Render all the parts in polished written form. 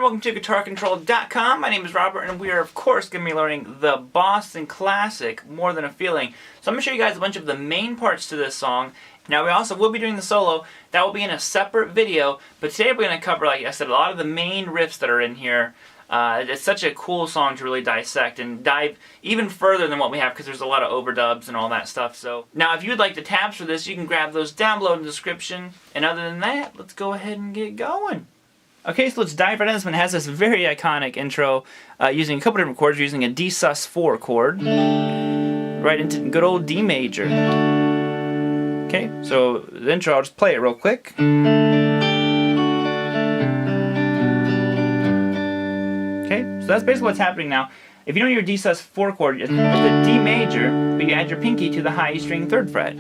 welcome to GuitarControl.com. My name is Robert, and we are, of course, going to be learning the Boston classic, More Than a Feeling. So I'm going to show you guys a bunch of the main parts to this song. Now, we also will be doing the solo. That will be in a separate video, but today we're going to cover, like I said, a lot of the main riffs that are in here. It's such a cool song to really dissect and dive even further than what we have because there's a lot of overdubs and all that stuff. So now if you would like the tabs for this, you can grab those down below in the description. And other than that, let's go ahead and get going. Okay, so let's dive right in. This one has this very iconic intro using a couple different chords. We're using a D sus4 chord right into good old D major. Okay, so the intro, I'll just play it real quick. Okay, so that's basically what's happening now. If you know your D sus4 chord, it's the D major, but you add your pinky to the high E string 3rd fret.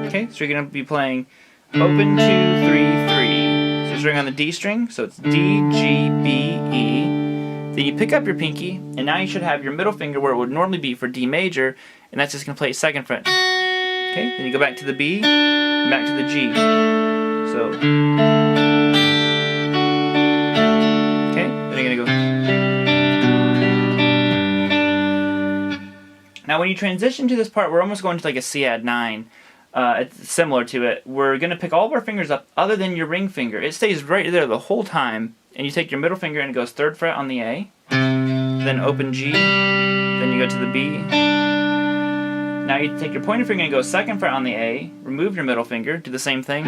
Okay, so you're going to be playing open 2, 3, 3. So string on the D string, so it's D, G, B, E. Then you pick up your pinky, and now you should have your middle finger where it would normally be for D major, and that's just going to play 2nd fret. Okay, then you go back to the B, and back to the G. So, okay, then you're going to go. Now when you transition to this part, we're almost going to like a C add 9. It's similar to it. We're going to pick all of our fingers up other than your ring finger. It stays right there the whole time. And you take your middle finger and it goes 3rd fret on the A. Then open G. Then you go to the B. Now you take your pointer finger and go 2nd fret on the A. Remove your middle finger. Do the same thing.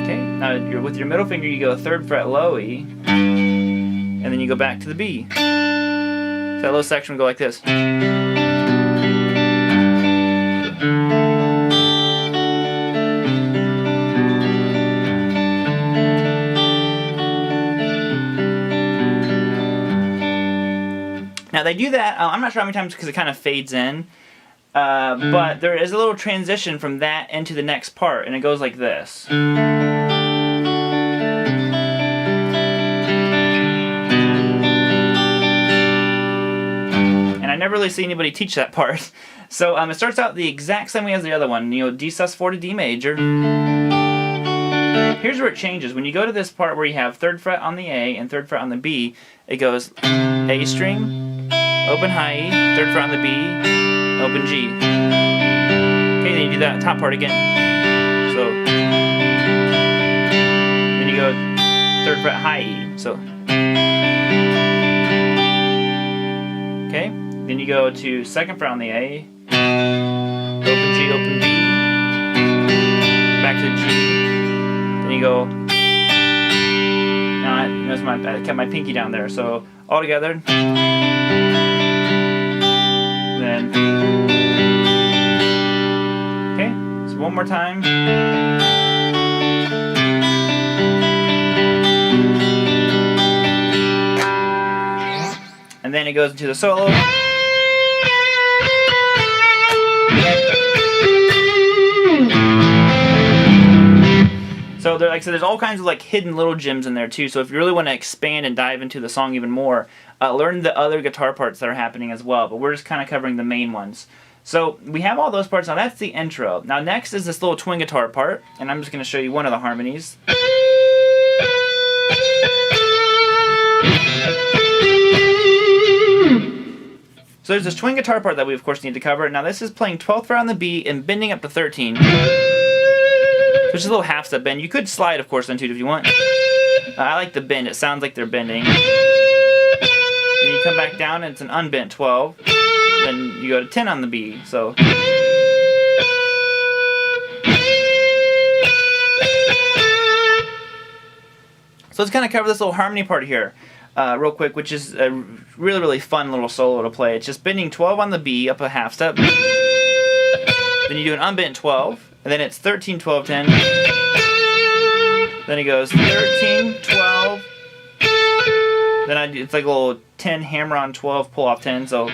Okay. Now with your middle finger you go 3rd fret low E. And then you go back to the B. So that little section will go like this. Now they do that, I'm not sure how many times because it kind of fades in, but there is a little transition from that into the next part, and it goes like this. And I never really see anybody teach that part. So it starts out the exact same way as the other one, you know, D sus4 to D major. Here's where it changes. When you go to this part where you have 3rd fret on the A and 3rd fret on the B, it goes A string, open high E, 3rd fret on the B, open G. Okay, then you do that top part again. So, then you go 3rd fret high E. So, okay, then you go to 2nd fret on the A, open G, open B, back to G. Then you go. Now I kept my pinky down there, so all together. Then, okay, so one more time. And then it goes into the solo. So like I said, there's all kinds of like hidden little gems in there too. So if you really want to expand and dive into the song even more, learn the other guitar parts that are happening as well. But we're just kind of covering the main ones. So we have all those parts. Now that's the intro. Now next is this little twin guitar part, and I'm just going to show you one of the harmonies. So there's this twin guitar part that we of course need to cover. Now this is playing 12th fret on the B and bending up to 13. Which is a little half step bend. You could slide, of course, into it if you want. I like the bend. It sounds like they're bending. Then you come back down and it's an unbent 12. Then you go to 10 on the B. So let's kind of cover this little harmony part here real quick, which is a really, really fun little solo to play. It's just bending 12 on the B up a half step. Then you do an unbent 12. And then it's 13, 12, 10. Then it goes 13, 12. Then it's like a little 10 hammer on 12, pull off 10. So.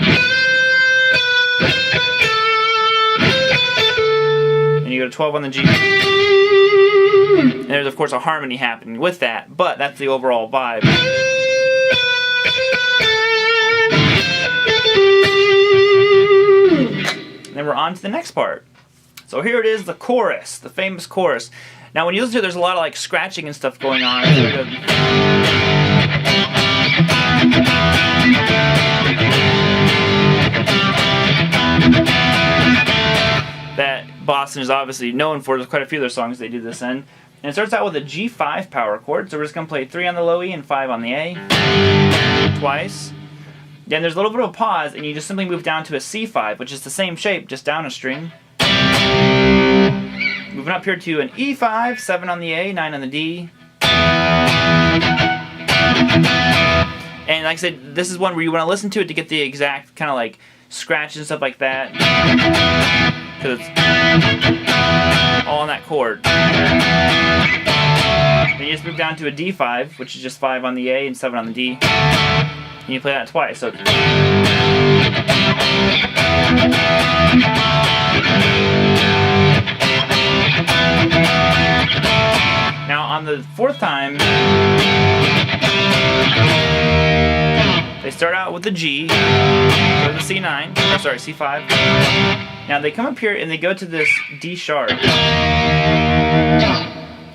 And you go to 12 on the G. And there's of course a harmony happening with that, but that's the overall vibe. And then we're on to the next part. So here it is, the chorus, the famous chorus. Now when you listen to it, there's a lot of like scratching and stuff going on. So it goes, that Boston is obviously known for. There's quite a few of their songs they do this in. And it starts out with a G5 power chord, so we're just going to play 3 on the low E and 5 on the A twice. Then there's a little bit of a pause, and you just simply move down to a C5, which is the same shape, just down a string. Moving up here to an E5, 7 on the A, 9 on the D. And like I said, this is one where you want to listen to it to get the exact kind of like scratch and stuff like that. Because it's all on that chord. Then you just move down to a D5, which is just 5 on the A and 7 on the D. And you play that twice. So now on the 4th time, they start out with the G, go to the C9, or sorry, C5. Now they come up here and they go to this D sharp,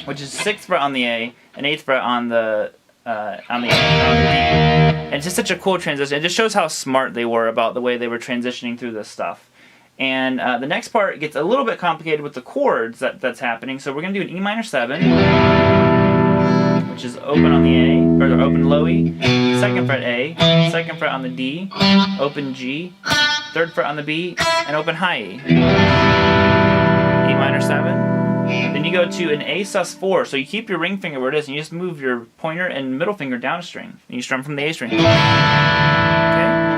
which is 6th fret on the A and 8th fret on the D. And it's just such a cool transition. It just shows how smart they were about the way they were transitioning through this stuff. And the next part gets a little bit complicated with the chords that's happening. So we're going to do an E minor 7, which is open on the A, or open low E, 2nd fret A, 2nd fret on the D, open G, 3rd fret on the B, and open high E. E minor 7. Then you go to an A sus4, so you keep your ring finger where it is, and you just move your pointer and middle finger down a string, and you strum from the A string. Okay,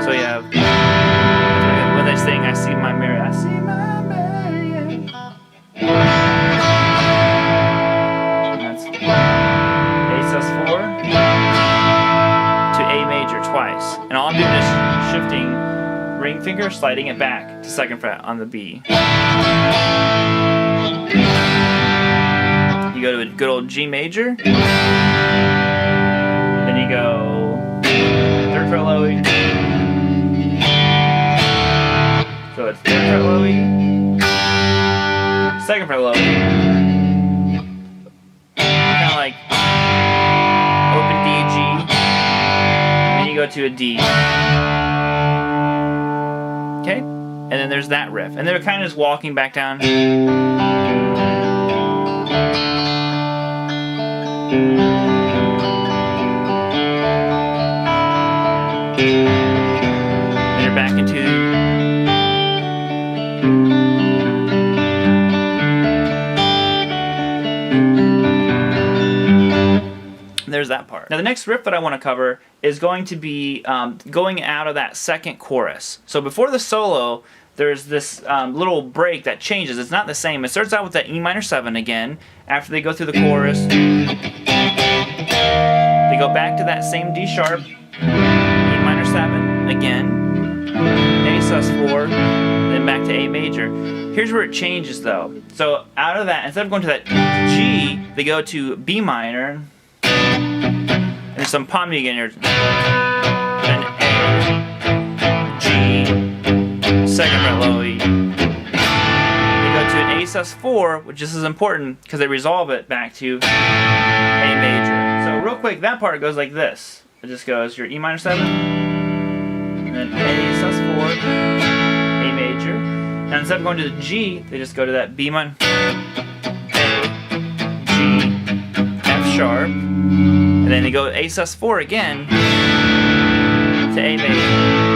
so you have, when they sing, I see my Mary, I see my Mary. And that's A sus4 to A major twice. And all I'm doing is shifting ring finger, sliding it back to 2nd fret on the B. You go to a good old G major. Then you go 3rd fret low E. So it's 3rd fret low E, 2nd fret low E. Kind of like open D, G. Then you go to a D. Okay? And then there's that riff. And they're kind of just walking back down. Then you're back into. There's that part. Now the next riff that I want to cover is going to be going out of that 2nd chorus. So before the solo, there's this little break that changes. It's not the same. It starts out with that E minor 7 again. After they go through the chorus, they go back to that same D sharp, E minor 7 again, A sus4, then back to A major. Here's where it changes though. So out of that, instead of going to that G, they go to B minor. There's some palm muting here. Then A, G, 2nd fret low E. They go to an A sus4, which is important because they resolve it back to A major. So real quick, that part goes like this. It just goes your E minor 7, and then A sus4, A major. Now instead of going to the G, they just go to that B minor, A, G, F sharp. And then they go A sus4 again to A major.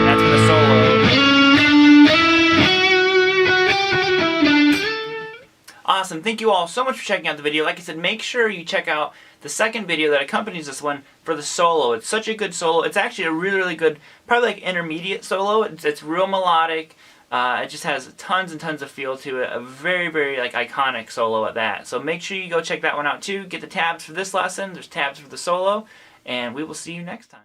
That's for the solo. Awesome. Thank you all so much for checking out the video. Like I said, make sure you check out the 2nd video that accompanies this one for the solo. It's such a good solo. It's actually a really, really good, probably like intermediate solo. It's real melodic. It just has tons and tons of feel to it. A very, very like iconic solo at that. So make sure you go check that one out too. Get the tabs for this lesson. There's tabs for the solo. And we will see you next time.